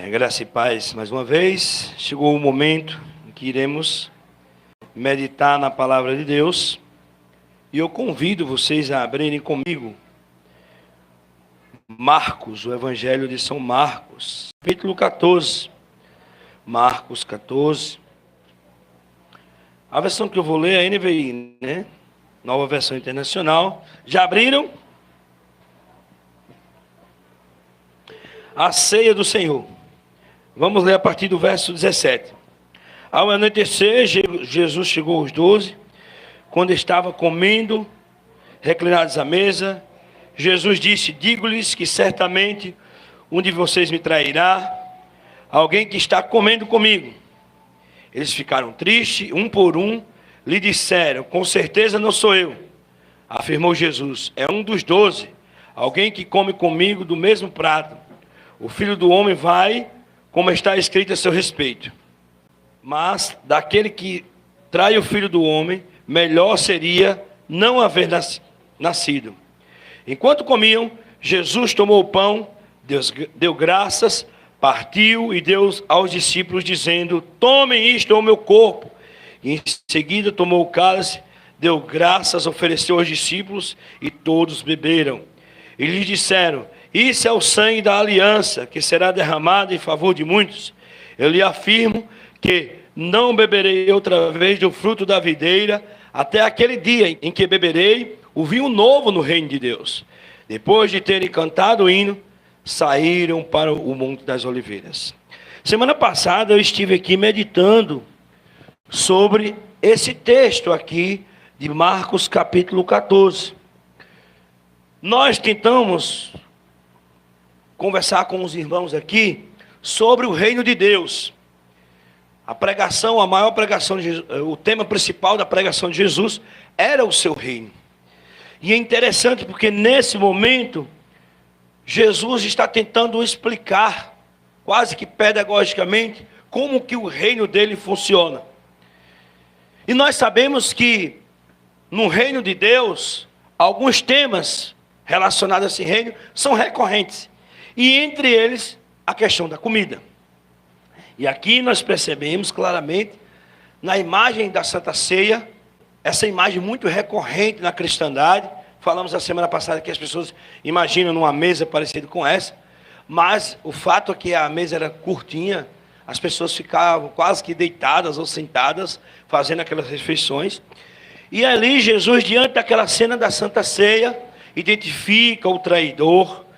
Graça e paz mais uma vez. Chegou o momento em que iremos meditar na palavra de Deus. E eu convido vocês a abrirem comigo Marcos, o Evangelho de São Marcos, capítulo 14. Marcos 14. A versão que eu vou ler é a NVI, né? Nova Versão Internacional. Já abriram? A ceia do Senhor. Vamos ler a partir do verso 17. Ao anoitecer, Jesus chegou aos 12. Quando estava comendo, reclinados à mesa, Jesus disse: digo-lhes que certamente um de vocês me trairá, alguém que está comendo comigo. Eles ficaram tristes, um por um, lhe disseram: com certeza não sou eu. Afirmou Jesus: é um dos 12, alguém que come comigo do mesmo prato. O Filho do Homem vai, como está escrito a seu respeito. Mas daquele que trai o Filho do Homem, melhor seria não haver nascido. Enquanto comiam, Jesus tomou o pão, deu graças, partiu e deu aos discípulos, dizendo: tomem isto, é o meu corpo. E em seguida tomou o cálice, deu graças, ofereceu aos discípulos, e todos beberam. E lhes disseram: isso é o sangue da aliança, que será derramado em favor de muitos. Eu lhe afirmo que não beberei outra vez do fruto da videira, até aquele dia em que beberei o vinho novo no reino de Deus. Depois de terem cantado o hino, saíram para o Monte das Oliveiras. Semana passada eu estive aqui meditando sobre esse texto aqui de Marcos capítulo 14. Nós tentamos conversar com os irmãos aqui sobre o reino de Deus. A pregação, a maior pregação de Jesus, o tema principal da pregação de Jesus era o seu reino. E é interessante porque nesse momento Jesus está tentando explicar, quase que pedagogicamente, como que o reino dele funciona. E nós sabemos que no reino de Deus, alguns temas relacionados a esse reino são recorrentes. E entre eles, a questão da comida. E aqui nós percebemos claramente, na imagem da Santa Ceia, essa imagem muito recorrente na cristandade. Falamos a semana passada que as pessoas imaginam numa mesa parecida com essa, mas o fato é que a mesa era curtinha, as pessoas ficavam quase que deitadas ou sentadas, fazendo aquelas refeições. E ali Jesus, diante daquela cena da Santa Ceia, identifica o traidor.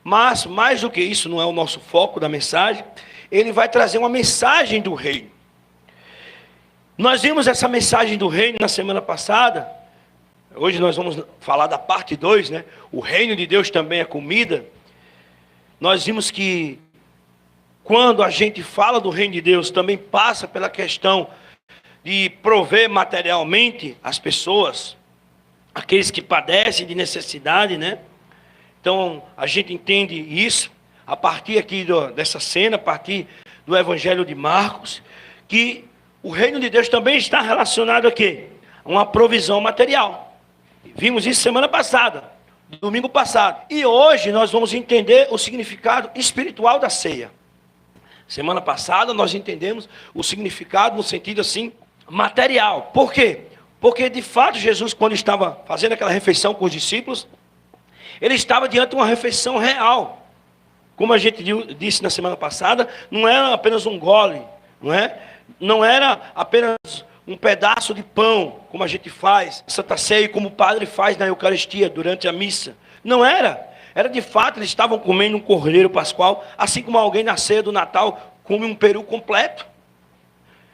Mas, mais do que isso, não é o nosso foco da mensagem, ele vai trazer uma mensagem do reino. Nós vimos essa mensagem do reino na semana passada. Hoje nós vamos falar da parte 2, né? O reino de Deus também é comida. Nós vimos que quando a gente fala do reino de Deus, também passa pela questão de prover materialmente as pessoas, aqueles que padecem de necessidade, né? Então, a gente entende isso, a partir aqui dessa cena, a partir do Evangelho de Marcos, que o reino de Deus também está relacionado a quê? A uma provisão material. Vimos isso semana passada, domingo passado. E hoje nós vamos entender o significado espiritual da ceia. Semana passada nós entendemos o significado no sentido assim, material. Por quê? Porque de fato Jesus, quando estava fazendo aquela refeição com os discípulos, ele estava diante de uma refeição real. Como a gente disse na semana passada, não era apenas um gole, não era apenas um pedaço de pão, como a gente faz, Santa Ceia, como o padre faz na Eucaristia, durante a missa. Não era. Era de fato, eles estavam comendo um cordeiro pascual, assim como alguém na ceia do Natal come um peru completo.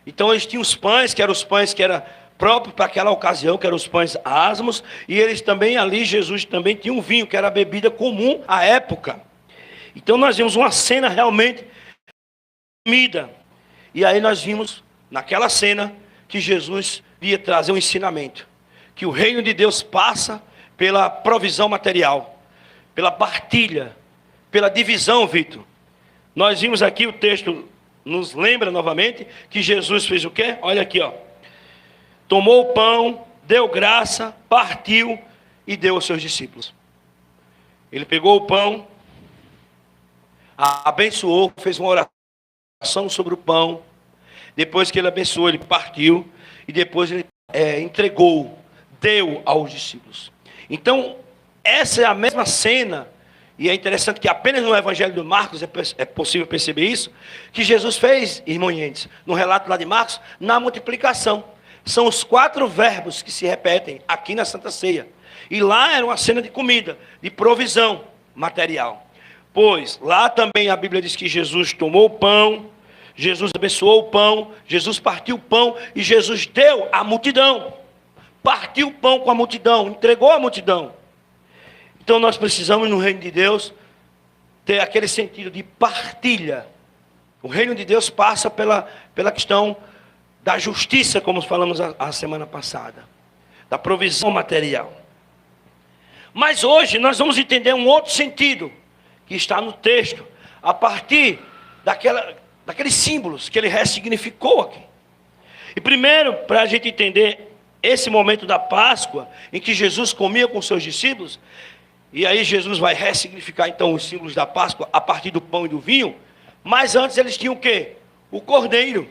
Então eles tinham os pães, que eram próprio para aquela ocasião, que eram os pães asmos, e eles também ali, Jesus também tinha um vinho, que era a bebida comum à época. Então nós vimos uma cena realmente comida. E aí nós vimos, naquela cena, que Jesus ia trazer um ensinamento. Que o reino de Deus passa pela provisão material, pela partilha, pela divisão, Vitor. Nós vimos aqui, o texto nos lembra novamente, que Jesus fez o quê? Olha aqui, ó. Tomou o pão, deu graça, partiu e deu aos seus discípulos. Ele pegou o pão, abençoou, fez uma oração oração sobre o pão. Depois que ele abençoou, ele partiu. E depois ele entregou, deu aos discípulos. Então, essa é a mesma cena. E é interessante que apenas no Evangelho de Marcos é possível perceber isso. Que Jesus fez, irmão Yendes, no relato lá de Marcos, na multiplicação. São os 4 verbos que se repetem aqui na Santa Ceia. E lá era uma cena de comida, de provisão material. Pois lá também a Bíblia diz que Jesus tomou o pão, Jesus abençoou o pão, Jesus partiu o pão e Jesus deu à multidão. Partiu o pão com a multidão, entregou à multidão. Então nós precisamos no reino de Deus ter aquele sentido de partilha. O reino de Deus passa pela questão da justiça, como falamos a semana passada, da provisão material. Mas hoje nós vamos entender um outro sentido que está no texto, a partir daqueles símbolos que ele ressignificou aqui. E primeiro, para a gente entender esse momento da Páscoa, em que Jesus comia com seus discípulos, e aí Jesus vai ressignificar então os símbolos da Páscoa a partir do pão e do vinho, mas antes eles tinham o quê? O cordeiro.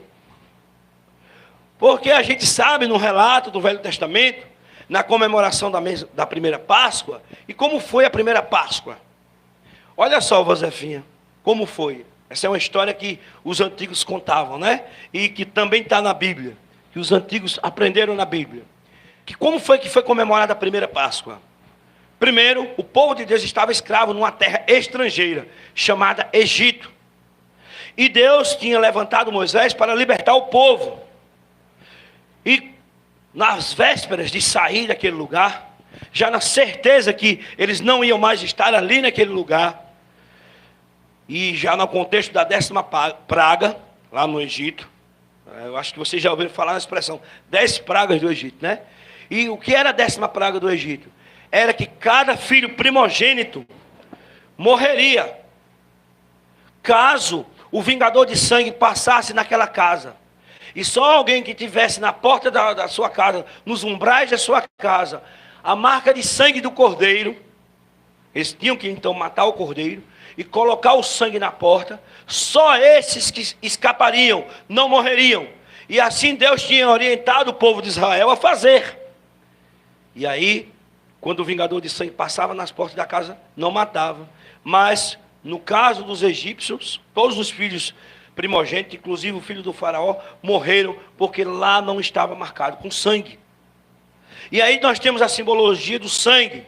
Porque a gente sabe no relato do Velho Testamento, na comemoração da primeira Páscoa, e como foi a primeira Páscoa? Olha só, Josefinha, como foi. Essa é uma história que os antigos contavam, né? E que também está na Bíblia, que os antigos aprenderam na Bíblia. Que como foi que foi comemorada a primeira Páscoa? Primeiro, o povo de Deus estava escravo numa terra estrangeira, chamada Egito. E Deus tinha levantado Moisés para libertar o povo. E nas vésperas de sair daquele lugar, já na certeza que eles não iam mais estar ali naquele lugar, e já no contexto da 10ª praga, lá no Egito, eu acho que vocês já ouviram falar na expressão 10 pragas do Egito, né? E o que era a 10ª praga do Egito? Era que cada filho primogênito morreria caso o vingador de sangue passasse naquela casa. E só alguém que tivesse na porta da sua casa, nos umbrais da sua casa, a marca de sangue do cordeiro, eles tinham que então matar o cordeiro e colocar o sangue na porta, só esses que escapariam, não morreriam. E assim Deus tinha orientado o povo de Israel a fazer. E aí, quando o vingador de sangue passava nas portas da casa, não matava. Mas, no caso dos egípcios, todos os filhos primogênitos, inclusive o filho do faraó, morreram porque lá não estava marcado com sangue. E aí nós temos a simbologia do sangue.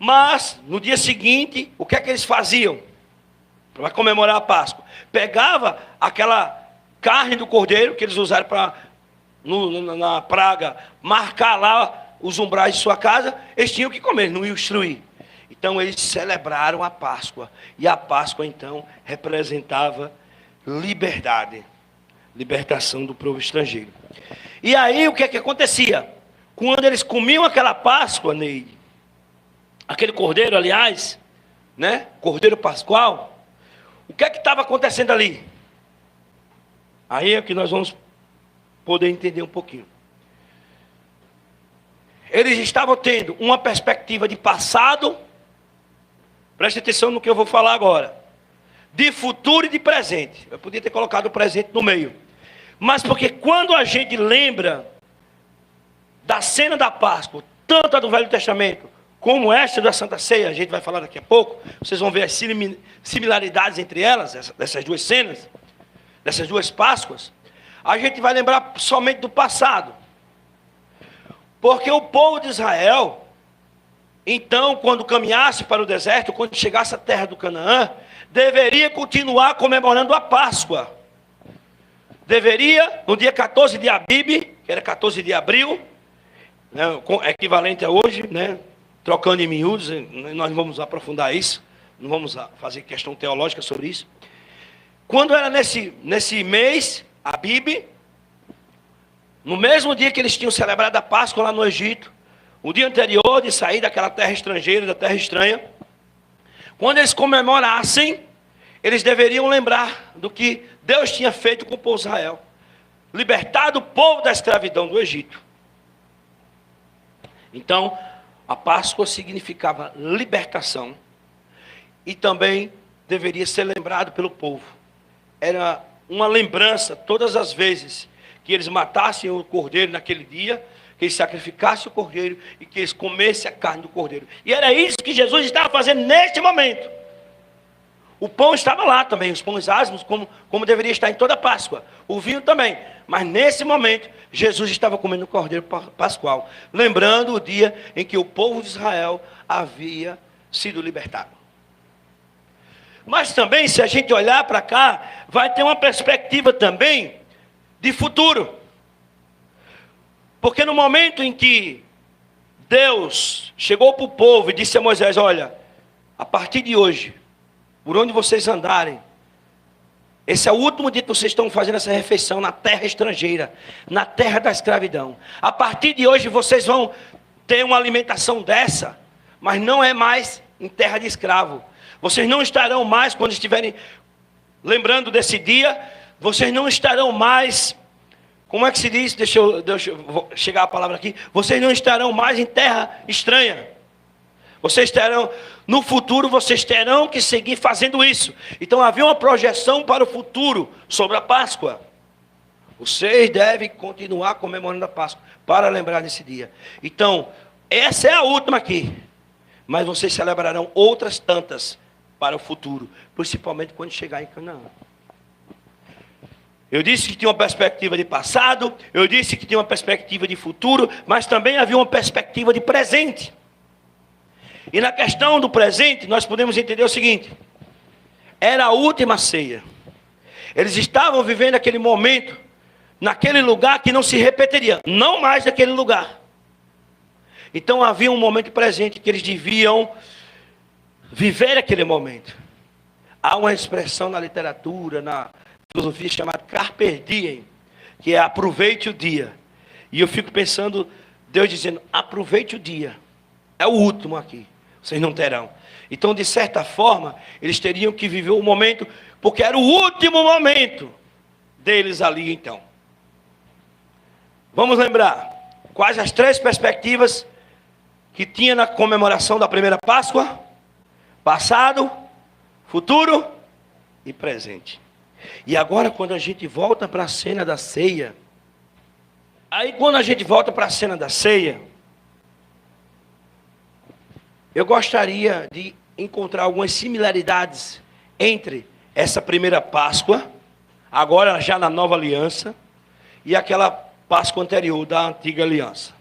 Mas, no dia seguinte, o que é que eles faziam? Para comemorar a Páscoa. Pegava aquela carne do cordeiro, que eles usaram para, na praga, marcar lá os umbrais de sua casa, eles tinham que comer, não iam destruir. Então, eles celebraram a Páscoa. E a Páscoa, então, representava liberdade. Libertação do povo estrangeiro. E aí, o que é que acontecia? Quando eles comiam aquela Páscoa, Neide, aquele cordeiro, aliás, né? Cordeiro pascual, o que é que estava acontecendo ali? Aí é que nós vamos poder entender um pouquinho. Eles estavam tendo uma perspectiva de passado, preste atenção no que eu vou falar agora, de futuro e de presente. Eu podia ter colocado o presente no meio. Mas porque quando a gente lembra da cena da Páscoa, tanto a do Velho Testamento, como esta da Santa Ceia, a gente vai falar daqui a pouco, vocês vão ver as similaridades entre elas, dessas duas cenas, dessas duas Páscoas, a gente vai lembrar somente do passado. Porque o povo de Israel, então, quando caminhasse para o deserto, quando chegasse à terra do Canaã, deveria continuar comemorando a Páscoa. Deveria, no dia 14 de Abib, que era 14 de abril, né, equivalente a hoje, né, trocando em miúdos, nós não vamos aprofundar isso, não vamos fazer questão teológica sobre isso. Quando era nesse mês, Abib, no mesmo dia que eles tinham celebrado a Páscoa lá no Egito, o dia anterior de sair daquela terra estrangeira, da terra estranha, quando eles comemorassem, eles deveriam lembrar do que Deus tinha feito com o povo de Israel, libertado o povo da escravidão do Egito. Então, a Páscoa significava libertação e também deveria ser lembrado pelo povo era uma lembrança, todas as vezes que eles matassem o cordeiro naquele dia, que eles sacrificassem o cordeiro e que eles comessem a carne do cordeiro. E era isso que Jesus estava fazendo neste momento. O pão estava lá também, os pães asmos, como deveria estar em toda a Páscoa. O vinho também. Mas nesse momento, Jesus estava comendo o cordeiro pascual, lembrando o dia em que o povo de Israel havia sido libertado. Mas também, se a gente olhar para cá, vai ter uma perspectiva também de futuro. Porque no momento em que Deus chegou para o povo e disse a Moisés: olha, a partir de hoje, por onde vocês andarem, esse é o último dia que vocês estão fazendo essa refeição na terra estrangeira, na terra da escravidão. A partir de hoje vocês vão ter uma alimentação dessa, mas não é mais em terra de escravo. Vocês não estarão mais, quando estiverem lembrando desse dia, vocês não estarão mais, como é que se diz? Deixa eu chegar a palavra aqui. Vocês não estarão mais em terra estranha. Vocês terão, no futuro, vocês terão que seguir fazendo isso. Então havia uma projeção para o futuro sobre a Páscoa. Vocês devem continuar comemorando a Páscoa para lembrar desse dia. Então, essa é a última aqui. Mas vocês celebrarão outras tantas para o futuro, principalmente quando chegar em Canaã. Eu disse que tinha uma perspectiva de passado, eu disse que tinha uma perspectiva de futuro, mas também havia uma perspectiva de presente. E na questão do presente, nós podemos entender o seguinte: era a última ceia. Eles estavam vivendo aquele momento, naquele lugar que não se repetiria, não mais naquele lugar. Então havia um momento presente que eles deviam viver aquele momento. Há uma expressão na literatura, na filosofia chamada carpe diem, que é aproveite o dia. E eu fico pensando, Deus dizendo, aproveite o dia. É o último aqui. Vocês não terão. Então, de certa forma, eles teriam que viver o momento, porque era o último momento deles ali, então. Vamos lembrar quais as três perspectivas que tinha na comemoração da primeira Páscoa: passado, futuro e presente. E agora, quando a gente volta para a cena da ceia, eu gostaria de encontrar algumas similaridades entre essa primeira Páscoa, agora já na nova aliança, e aquela Páscoa anterior da antiga aliança.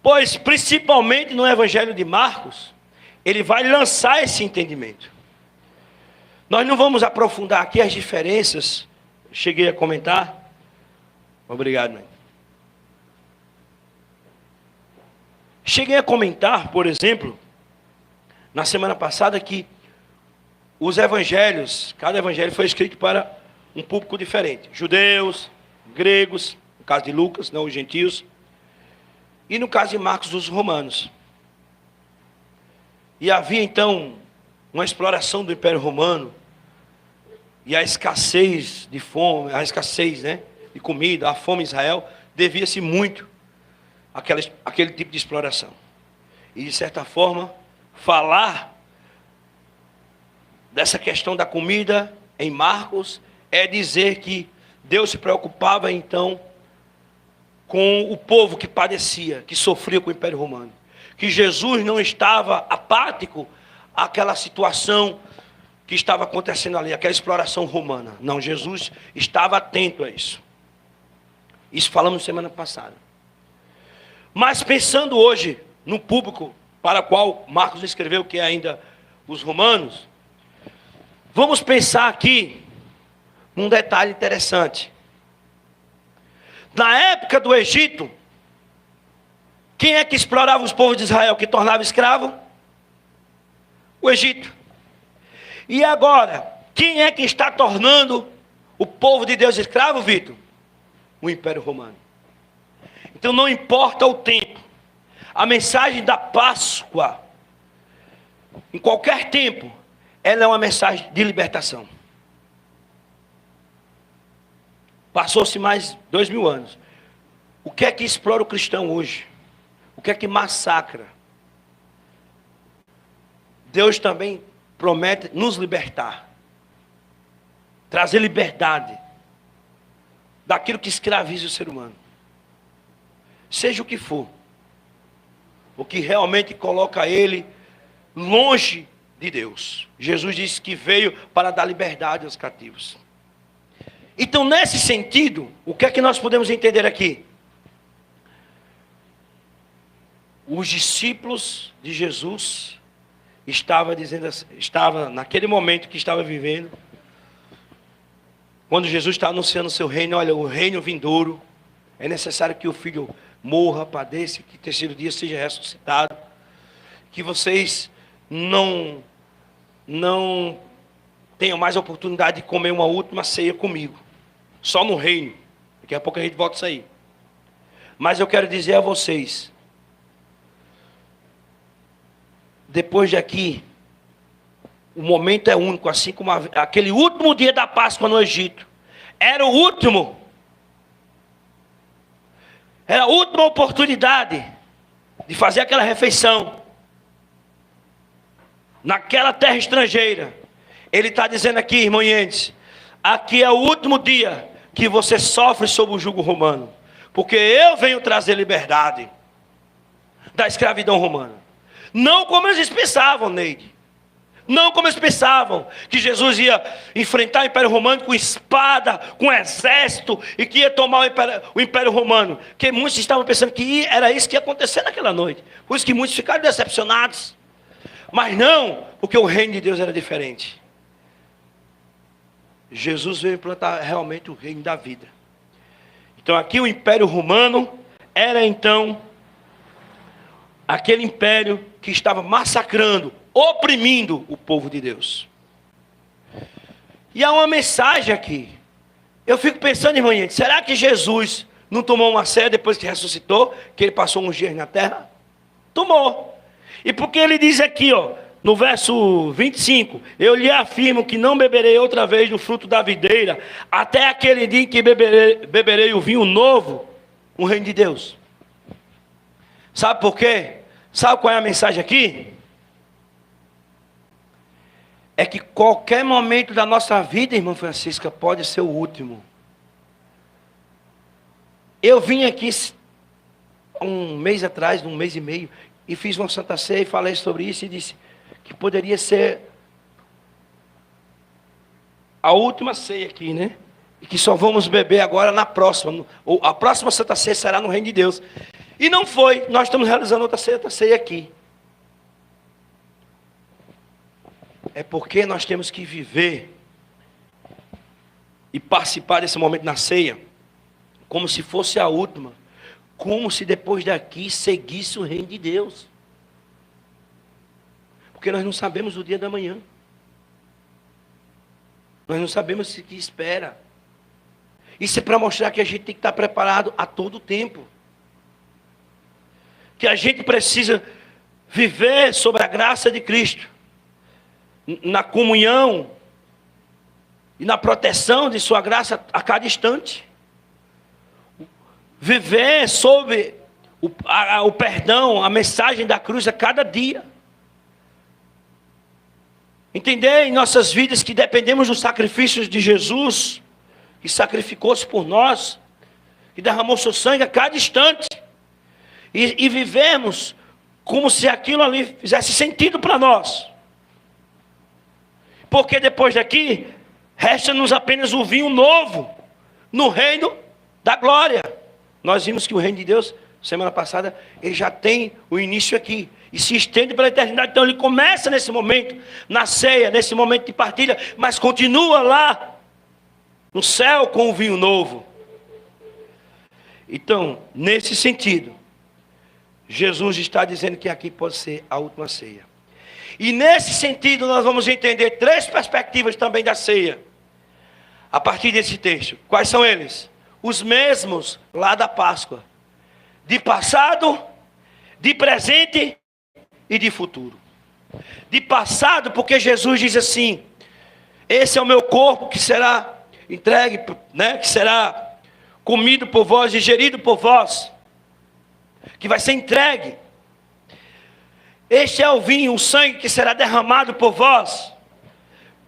Pois, principalmente no Evangelho de Marcos, ele vai lançar esse entendimento. Nós não vamos aprofundar aqui as diferenças, cheguei a comentar. Obrigado, mãe. Cheguei a comentar, por exemplo, na semana passada, que os evangelhos, cada evangelho foi escrito para um público diferente. Judeus, gregos, no caso de Lucas, não os gentios, e no caso de Marcos, os romanos. E havia então uma exploração do Império Romano, e a escassez de fome, de comida, a fome em Israel, devia-se muito àquele tipo de exploração. E de certa forma, falar dessa questão da comida em Marcos é dizer que Deus se preocupava então com o povo que padecia, que sofria com o Império Romano. Que Jesus não estava apático àquela situação que estava acontecendo ali, aquela exploração romana. Não, Jesus estava atento a isso. Isso falamos semana passada. Mas pensando hoje no público para o qual Marcos escreveu, que é ainda os romanos, vamos pensar aqui num detalhe interessante. Na época do Egito, quem é que explorava os povos de Israel, que tornava escravo? O Egito. E agora, quem é que está tornando o povo de Deus escravo, Vitor? O Império Romano. Então não importa o tempo, a mensagem da Páscoa, em qualquer tempo, ela é uma mensagem de libertação. Passou-se mais 2000 anos. O que é que explora o cristão hoje? O que é que massacra? Deus também promete nos libertar. trazer liberdade daquilo que escraviza o ser humano. Seja o que for, o que realmente coloca ele longe de Deus. Jesus disse que veio para dar liberdade aos cativos. Então, nesse sentido, o que é que nós podemos entender aqui? Os discípulos de Jesus estava naquele momento que estava vivendo, quando Jesus está anunciando o seu reino, olha, o reino vindouro, é necessário que o Filho morra, padeça, que terceiro dia seja ressuscitado, que vocês não tenham mais a oportunidade de comer uma última ceia comigo, só no reino. Daqui a pouco a gente volta a sair. Mas eu quero dizer a vocês, depois de aqui, o momento é único, assim como aquele último dia da Páscoa no Egito. Era o último. Era a última oportunidade de fazer aquela refeição. Naquela terra estrangeira. Ele está dizendo aqui, irmão Yendes, aqui é o último dia que você sofre sob o jugo romano. Porque eu venho trazer liberdade da escravidão romana. Não como eles pensavam, Neide. Não como eles pensavam, que Jesus ia enfrentar o Império Romano com espada, com exército, e que ia tomar o Império Romano. Porque muitos estavam pensando que era isso que ia acontecer naquela noite. Por isso que muitos ficaram decepcionados. Mas não, porque o reino de Deus era diferente. Jesus veio implantar realmente o reino da vida. Então aqui o Império Romano era então aquele império que estava massacrando, oprimindo o povo de Deus. E há uma mensagem aqui. Eu fico pensando, irmã, será que Jesus não tomou uma ceia depois que ressuscitou? Que ele passou uns dias na terra? Tomou. E porque ele diz aqui, ó, no verso 25, eu lhe afirmo que não beberei outra vez do fruto da videira, até aquele dia em que beberei o vinho novo, no reino de Deus. Sabe por quê? Sabe qual é a mensagem aqui? É que qualquer momento da nossa vida, irmã Francisca, pode ser o último. Eu vim aqui um mês atrás, um mês e meio, e fiz uma Santa Ceia e falei sobre isso e disse que poderia ser a última ceia aqui, né? E que só vamos beber agora na próxima. Ou a próxima Santa Ceia será no reino de Deus. E não foi. Nós estamos realizando outra Santa Ceia aqui. É porque nós temos que viver e participar desse momento na ceia como se fosse a última, como se depois daqui seguisse o reino de Deus. Porque nós não sabemos o dia da manhã. Nós não sabemos o que espera. Isso é para mostrar que a gente tem que estar preparado a todo tempo. Que a gente precisa viver sobre a graça de Cristo, na comunhão e na proteção de sua graça a cada instante. Viver sob o perdão, a mensagem da cruz a cada dia. Entender em nossas vidas que dependemos dos sacrifícios de Jesus, que sacrificou-se por nós, que derramou seu sangue a cada instante. E vivemos como se aquilo ali fizesse sentido para nós. Porque depois daqui, resta-nos apenas o vinho novo, no reino da glória. Nós vimos que o reino de Deus, semana passada, ele já tem o início aqui, e se estende pela eternidade. Então ele começa nesse momento, na ceia, nesse momento de partilha, mas continua lá, no céu com o vinho novo. Então, nesse sentido, Jesus está dizendo que aqui pode ser a última ceia. E nesse sentido nós vamos entender três perspectivas também da ceia, a partir desse texto. Quais são eles? Os mesmos lá da Páscoa. De passado, de presente e de futuro. De passado, porque Jesus diz assim, esse é o meu corpo que será entregue, né, que será comido por vós, digerido por vós, que vai ser entregue. Este é o vinho, o sangue que será derramado por vós.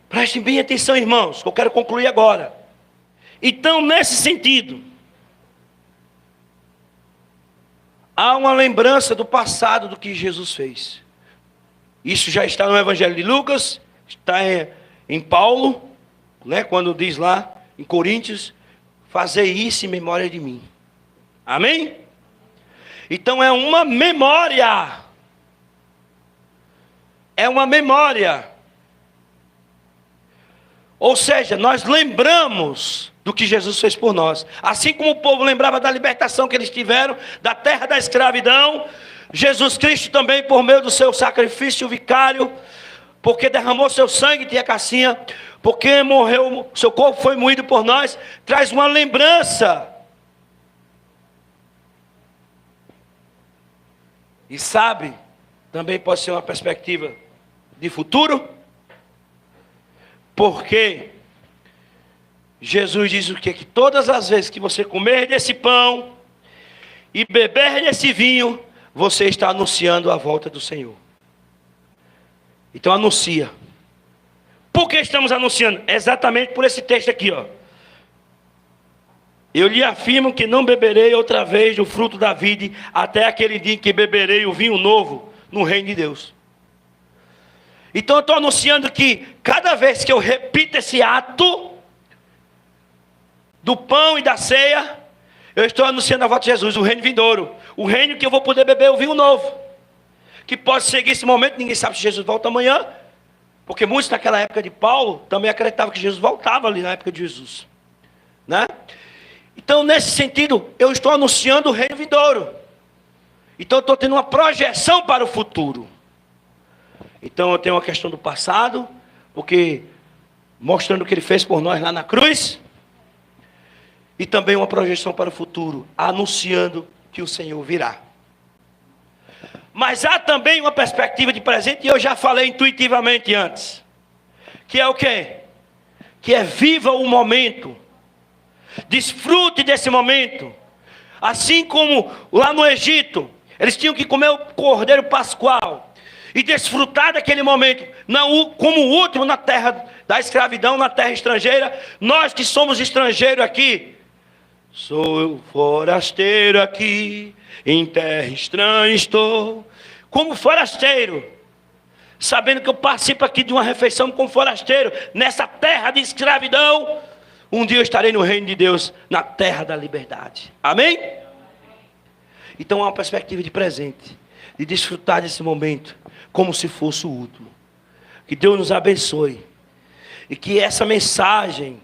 Prestem bem atenção, irmãos, que eu quero concluir agora. Então, nesse sentido, há uma lembrança do passado do que Jesus fez. Isso já está no Evangelho de Lucas, está em Paulo, né, quando diz lá em Coríntios, fazer isso em memória de mim. Amém? Então é uma memória. É uma memória. Ou seja, nós lembramos do que Jesus fez por nós. Assim como o povo lembrava da libertação que eles tiveram, da terra da escravidão, Jesus Cristo também, por meio do seu sacrifício vicário, porque derramou seu sangue, tia Cassinha, porque morreu, seu corpo foi moído por nós, traz uma lembrança. E sabe, também pode ser uma perspectiva de futuro, porque Jesus diz o quê? Que todas as vezes que você comer desse pão e beber desse vinho, você está anunciando a volta do Senhor. Então anuncia. Por que estamos anunciando? Exatamente por esse texto aqui, ó. Eu lhe afirmo que não beberei outra vez do fruto da vide, até aquele dia em que beberei o vinho novo no reino de Deus. Então eu estou anunciando que cada vez que eu repito esse ato do pão e da ceia, eu estou anunciando a volta de Jesus, o reino vindouro, o reino que eu vou poder beber o vinho novo, que pode seguir esse momento. Ninguém sabe se Jesus volta amanhã, porque muitos naquela época de Paulo também acreditavam que Jesus voltava ali na época de Jesus, né? Então, nesse sentido, eu estou anunciando o reino vindouro. Então, eu estou tendo uma projeção para o futuro. Então, eu tenho uma questão do passado, porque mostrando o que ele fez por nós lá na cruz, e também uma projeção para o futuro, anunciando que o Senhor virá. Mas há também uma perspectiva de presente, e eu já falei intuitivamente antes, que é o quê? Que é viva o momento. Desfrute desse momento. Assim como lá no Egito, eles tinham que comer o cordeiro pascual e desfrutar daquele momento, não como o último na terra da escravidão, na terra estrangeira. Nós que somos estrangeiros aqui, sou eu forasteiro aqui, em terra estranha estou, como forasteiro, sabendo que eu participo aqui de uma refeição como forasteiro, nessa terra de escravidão. Um dia eu estarei no reino de Deus, na terra da liberdade. Amém? Então há uma perspectiva de presente, de desfrutar desse momento, como se fosse o último. Que Deus nos abençoe. E que essa mensagem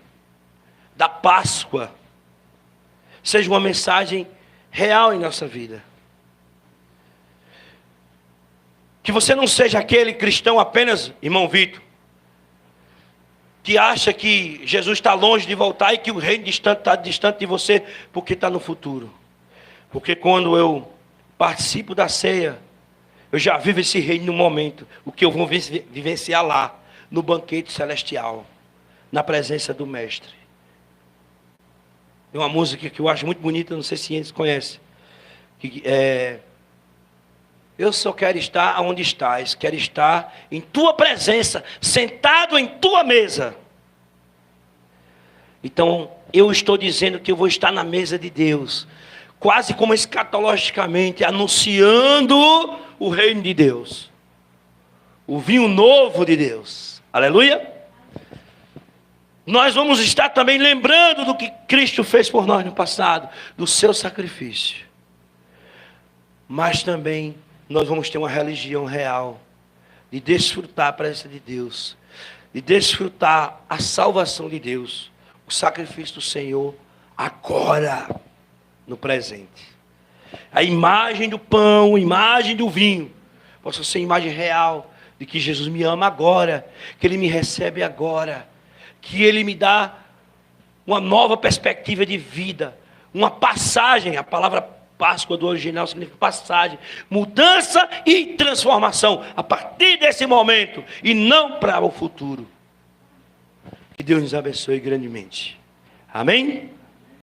da Páscoa seja uma mensagem real em nossa vida. Que você não seja aquele cristão apenas, irmão Vitor, que acha que Jesus está longe de voltar e que o reino está distante de você, porque está no futuro. Porque quando eu participo da ceia, eu já vivo esse reino no momento, o que eu vou vivenciar lá, no banquete celestial, na presença do Mestre. Tem uma música que eu acho muito bonita, não sei se eles conhecem, que é: eu só quero estar onde estás, quero estar em tua presença, sentado em tua mesa. Então, eu estou dizendo que eu vou estar na mesa de Deus, quase como escatologicamente, anunciando o reino de Deus, o vinho novo de Deus. Aleluia! Nós vamos estar também lembrando do que Cristo fez por nós no passado, do seu sacrifício. Mas também nós vamos ter uma religião real, de desfrutar a presença de Deus, de desfrutar a salvação de Deus, o sacrifício do Senhor, agora, no presente. A imagem do pão, a imagem do vinho, possa ser imagem real, de que Jesus me ama agora, que Ele me recebe agora, que Ele me dá uma nova perspectiva de vida, uma passagem. A palavra Páscoa do original significa passagem, mudança e transformação, a partir desse momento, e não para o futuro. Que Deus nos abençoe grandemente. Amém?